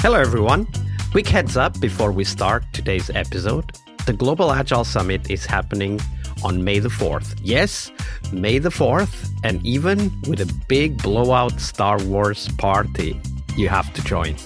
Hello, everyone. Quick heads up before we start today's episode. The Global Agile Summit is happening on May the 4th. Yes, May the 4th, and even with a big blowout Star Wars party, you have to join.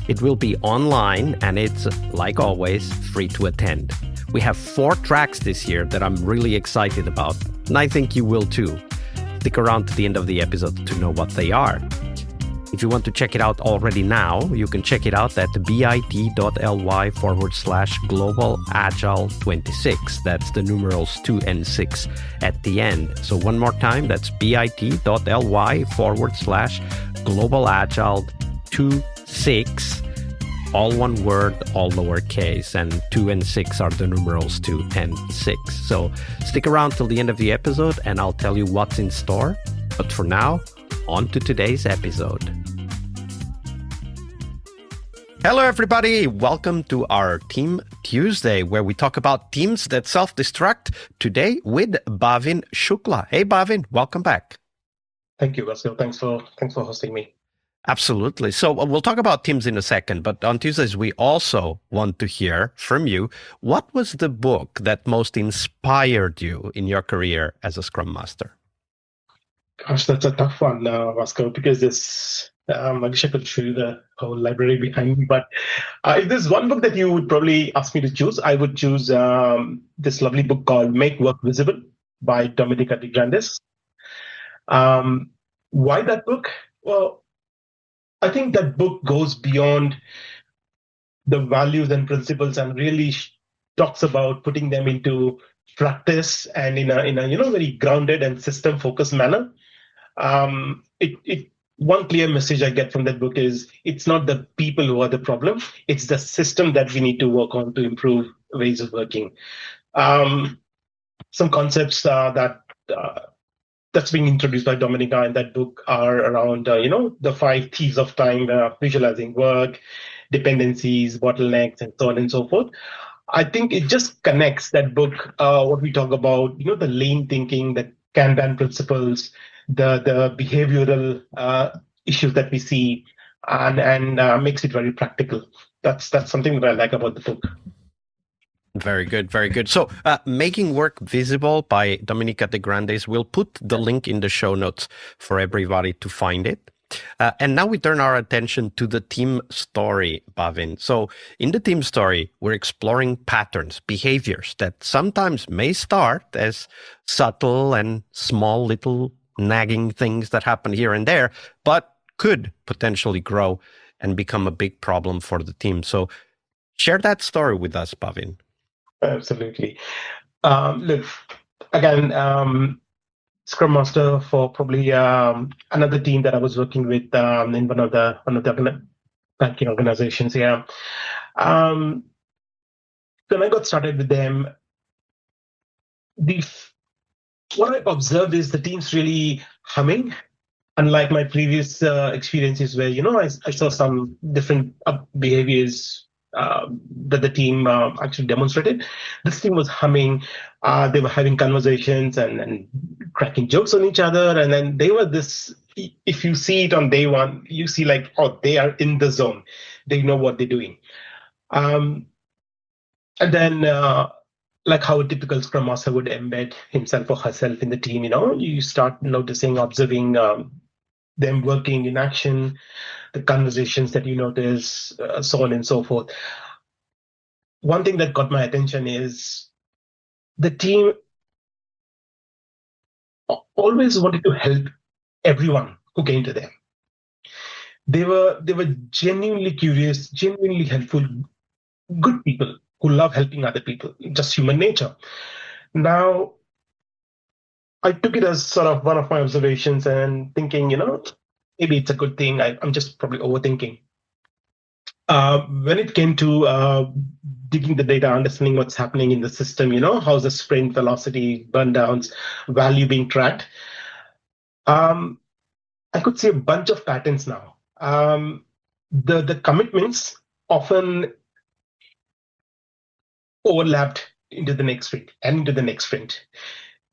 It will be online, and it's, like always, free to attend. We have 4 tracks this year that I'm really excited about, and I think you will too. Stick around to the end of the episode to know what they are. If you want to check it out already now, you can check it out at bit.ly/global agile 26. That's the numerals 2 and 6 at the end. So one more time, that's bit.ly/global agile 26. All one word, all lowercase, and 2 and 6 are the numerals 2 and 6. So stick around till the end of the episode and I'll tell you what's in store. But for now, on to today's episode. Hello, everybody. Welcome to our Team Tuesday, where we talk about teams that self-destruct. Today with Bhavin Shukla. Hey, Bhavin, welcome back. Thank you, Vasil. Thanks for hosting me. Absolutely. So we'll talk about teams in a second, but on Tuesdays, we also want to hear from you. What was the book that most inspired you in your career as a Scrum Master? Gosh, that's a tough one, Vasco, because I wish I could show you the whole library behind me. But if there's one book that you would probably ask me to choose, I would choose this lovely book called Make Work Visible by Dominica de Grandes. Why that book? Well, I think that book goes beyond the values and principles and really talks about putting them into practice and in a very grounded and system focused manner. One clear message I get from that book is it's not the people who are the problem, it's the system that we need to work on to improve ways of working. Some concepts that's being introduced by Dominica in that book are around the 5 T's of time: visualizing work, dependencies, bottlenecks, and so on and so forth. I think it just connects that book, what we talk about, the lean thinking, the Kanban principles, the behavioral issues that we see, and makes it very practical. That's something that I like about the book. Very good, very good. So, Making Work Visible by Dominica de Grandes. We'll put the link in the show notes for everybody to find it. And now we turn our attention to the team story, Bhavin. So in the team story, we're exploring patterns, behaviors that sometimes may start as subtle and small little nagging things that happen here and there, but could potentially grow and become a big problem for the team. So share that story with us, Bhavin. Absolutely. Look, again, Scrum Master for probably another team that I was working with in one of the banking organizations. Yeah. When I got started with them, what I observed is the team's really humming. Unlike my previous experiences, where I saw some different behaviors that the team actually demonstrated. This team was humming. They were having conversations and cracking jokes on each other. And then they were this, if you see it on day one, you see like, oh, they are in the zone. They know what they're doing. And then like how a typical Scrum Master would embed himself or herself in the team, you start noticing, observing them working in action, the conversations that you notice, so on and so forth. One thing that got my attention is the team always wanted to help everyone who came to them. They were genuinely curious, genuinely helpful, good people who love helping other people, just human nature. Now, I took it as sort of one of my observations and thinking, maybe it's a good thing. I'm just probably overthinking. When it came to digging the data, understanding what's happening in the system, how's the sprint velocity, burndowns, value being tracked, I could see a bunch of patterns now. The commitments often overlapped into the next sprint and into the next sprint.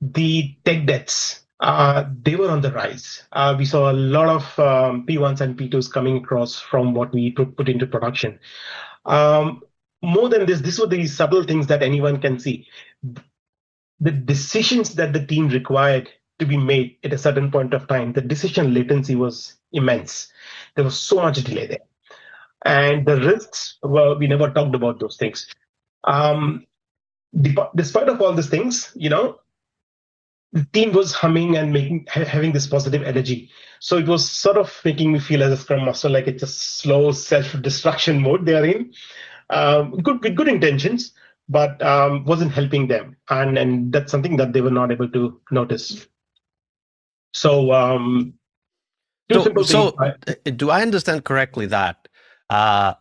The tech debts they were on the rise. We saw a lot of P1s and P2s coming across from what we put into production. Um, More than this, these were the subtle things that anyone can see. The decisions that the team required to be made at a certain point of time, the decision latency was immense. There was so much delay there. And the risks, well, we never talked about those things. Um, Despite of all these things, the team was humming and having this positive energy. So it was sort of making me feel as a Scrum Master like it's a slow self-destruction mode they are in. Good with good intentions, but wasn't helping them, and that's something that they were not able to notice. So two So, simple things. do I understand correctly that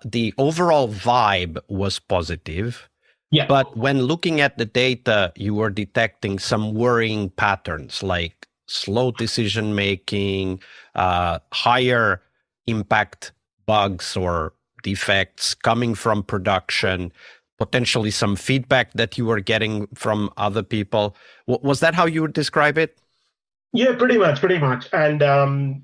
the overall vibe was positive, Yeah, but when looking at the data, you were detecting some worrying patterns like slow decision making, higher impact bugs or defects coming from production, potentially some feedback that you were getting from other people. Was that how you would describe it? yeah, pretty much. And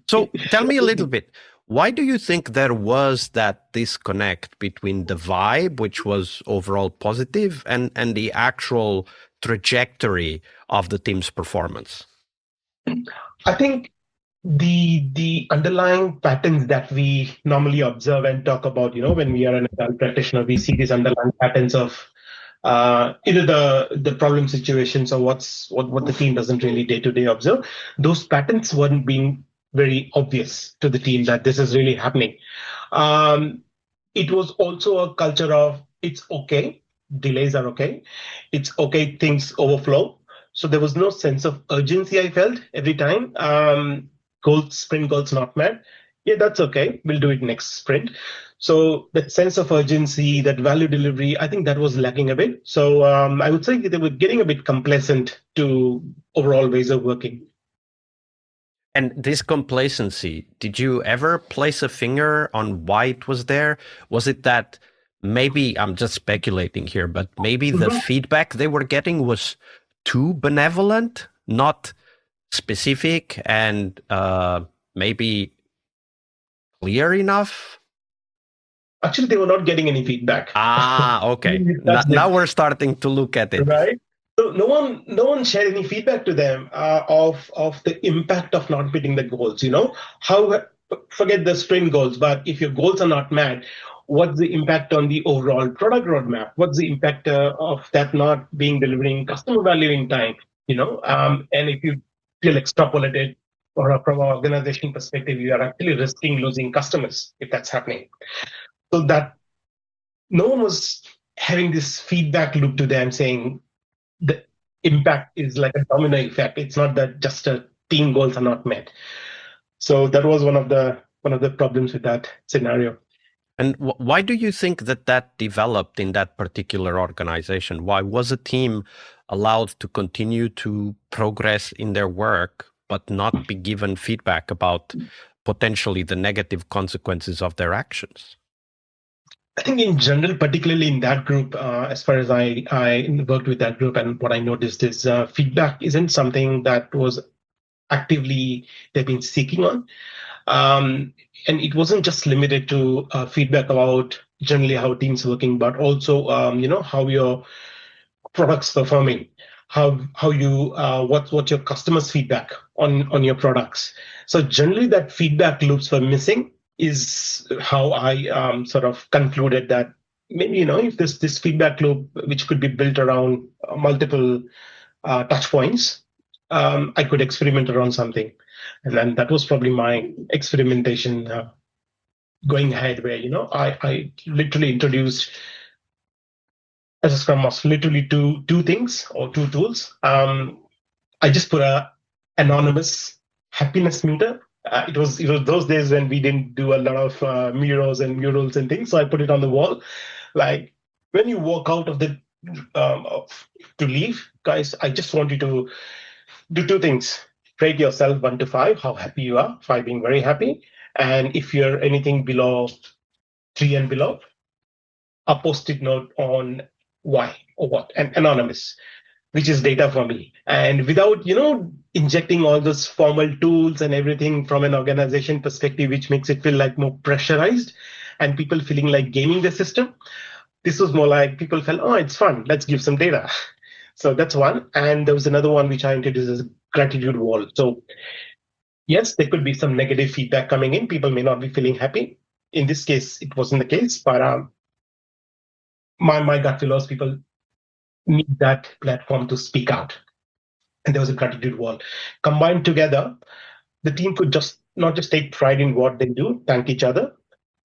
So tell me a little bit. Why do you think there was that disconnect between the vibe, which was overall positive, and the actual trajectory of the team's performance? I think the underlying patterns that we normally observe and talk about, when we are an adult practitioner, we see these underlying patterns of either the problem situations or what the team doesn't really day to day observe. Those patterns weren't being very obvious to the team that this is really happening. Um, it was also a culture of it's okay, delays are okay, it's okay, things overflow. So there was no sense of urgency I felt every time. Goals, sprint goals not met. Yeah, that's okay. We'll do it next sprint. So that sense of urgency, that value delivery, I think that was lacking a bit. So I would say they were getting a bit complacent to overall ways of working. And this complacency, did you ever place a finger on why it was there? Was it that maybe I'm just speculating here, but maybe the Mhm. feedback they were getting was too benevolent, not specific, and maybe clear enough? Actually, they were not getting any feedback. Ah, okay. That's Now it. we're starting to look at it. Right. So no one shared any feedback to them of the impact of not meeting the goals. How forget the sprint goals, but if your goals are not met, what's the impact on the overall product roadmap? What's the impact of that not being delivering customer value in time? And if you feel extrapolated or from an organization perspective, you are actually risking losing customers if that's happening. So that no one was having this feedback loop to them saying the impact is like a domino effect. It's not that just a team goals are not met. So that was one of the problems with that scenario. And why do you think that developed in that particular organization? Why was a team allowed to continue to progress in their work, but not be given feedback about potentially the negative consequences of their actions? I think in general, particularly in that group, as far as I worked with that group, and what I noticed is feedback isn't something that was actively they've been seeking on. Um, and it wasn't just limited to feedback about generally how teams working, but also how your products performing, how you what's your customers feedback on your products. So generally that feedback loops were missing is how I sort of concluded that maybe if this feedback loop which could be built around multiple touch points, I could experiment around something. And then that was probably my experimentation going ahead, where I literally introduced as a Scrum Master literally two things or two tools. I just put a anonymous happiness meter. It was those days when we didn't do a lot of murals and murals and things. So I put it on the wall, like when you walk out of the to leave, guys. I just want you to do two things. Rate yourself 1 to 5, how happy you are, 5 being very happy, and if you're anything below 3 and below, a post-it note on why or what, and anonymous. which is data for me. And without, injecting all those formal tools and everything from an organization perspective, which makes it feel like more pressurized and people feeling like gaming the system. This was more like people felt, oh, it's fun. Let's give some data. So that's one. And there was another one which I introduced as gratitude wall. So yes, there could be some negative feedback coming in. People may not be feeling happy. In this case, it wasn't the case, but my gut feel was people need that platform to speak out. And there was a gratitude wall. Combined together, the team could just not just take pride in what they do, thank each other,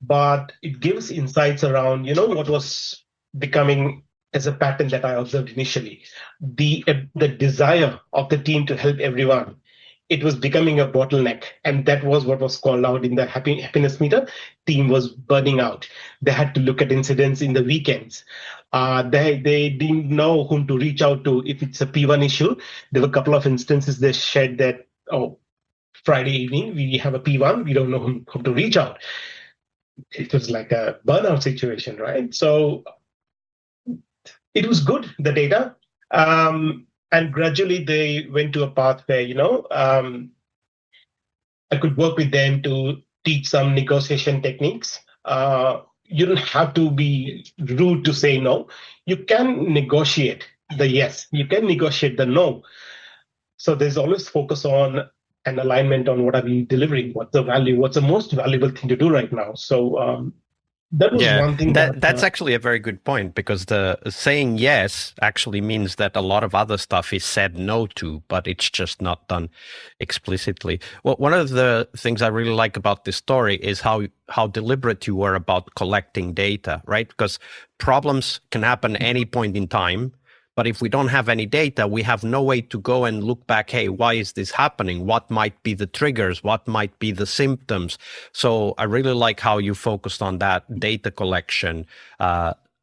but it gives insights around, what was becoming as a pattern that I observed initially. The desire of the team to help everyone, it was becoming a bottleneck. And that was what was called out in the happiness meter. Team was burning out. They had to look at incidents in the weekends. They didn't know whom to reach out to if it's a P1 issue. There were a couple of instances they shared that, Friday evening, we have a P1, we don't know whom to reach out. It was like a burnout situation, right? So it was good, the data. And gradually they went to a path where, I could work with them to teach some negotiation techniques. You don't have to be rude to say no. You can negotiate the yes. You can negotiate the no. So there's always focus on an alignment on what are we delivering, what's the value, what's the most valuable thing to do right now. So that was one thing that's actually a very good point, because the saying yes actually means that a lot of other stuff is said no to, but it's just not done explicitly. Well, one of the things I really like about this story is how deliberate you were about collecting data, right? Because problems can happen any point in time. But if we don't have any data, we have no way to go and look back, hey, why is this happening? What might be the triggers? What might be the symptoms? So I really like how you focused on that data collection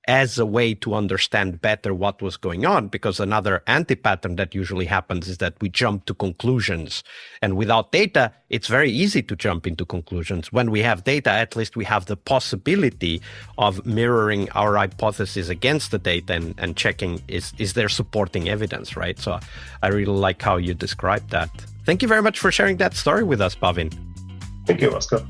as a way to understand better what was going on, because another anti-pattern that usually happens is that we jump to conclusions. And without data, it's very easy to jump into conclusions. When we have data, at least we have the possibility of mirroring our hypothesis against the data and checking is there supporting evidence, right? So I really like how you described that. Thank you very much for sharing that story with us, Bhavin. Thank you, Oscar.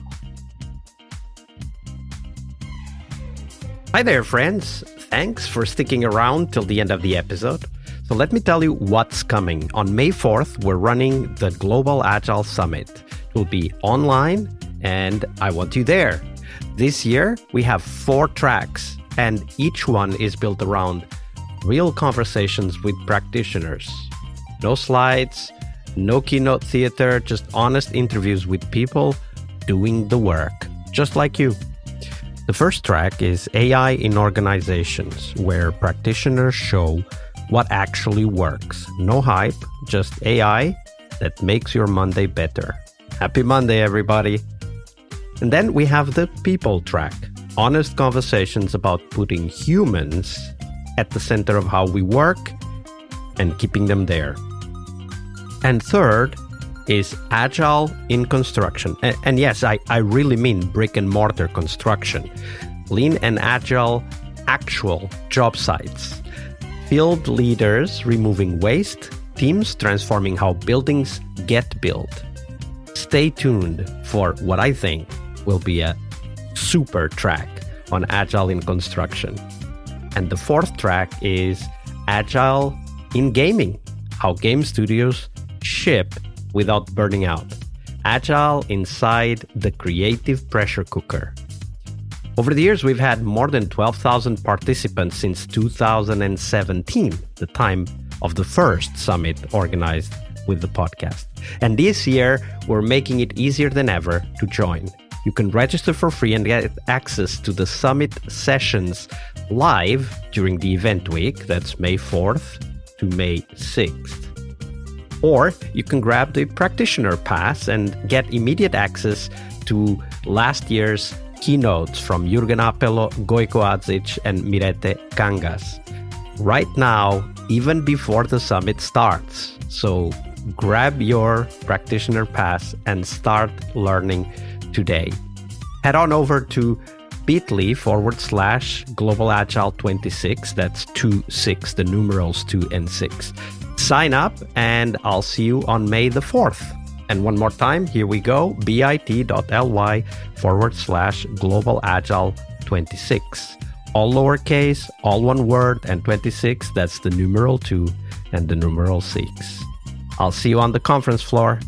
Hi there, friends. Thanks for sticking around till the end of the episode. So let me tell you what's coming. On May 4th, we're running the Global Agile Summit. It will be online, and I want you there. This year, we have 4 tracks, and each one is built around real conversations with practitioners. No slides, no keynote theater, just honest interviews with people doing the work, just like you. The first track is AI in organizations, where practitioners show what actually works. No hype, just AI that makes your Monday better. Happy Monday, everybody. And then we have the people track, honest conversations about putting humans at the center of how we work and keeping them there. And third is Agile in construction. And yes, I really mean brick and mortar construction. Lean and Agile actual job sites. Field leaders removing waste, teams transforming how buildings get built. Stay tuned for what I think will be a super track on Agile in construction. And the fourth track is Agile in gaming, how game studios ship without burning out. Agile inside the creative pressure cooker. Over the years, we've had more than 12,000 participants since 2017, the time of the first summit organized with the podcast. And this year, we're making it easier than ever to join. You can register for free and get access to the summit sessions live during the event week. That's May 4th to May 6th. Or you can grab the practitioner pass and get immediate access to last year's keynotes from Jürgen Appelo, Gojko Adzic, and Mirete Kangas. Right now, even before the summit starts. So grab your practitioner pass and start learning today. Head on over to bit.ly/Global Agile 26. That's 26, the numerals 2 and 6. Sign up, and I'll see you on May the 4th. And one more time, here we go, bit.ly/Global Agile 26. All lowercase, all one word, and 26, that's the numeral 2 and the numeral 6. I'll see you on the conference floor.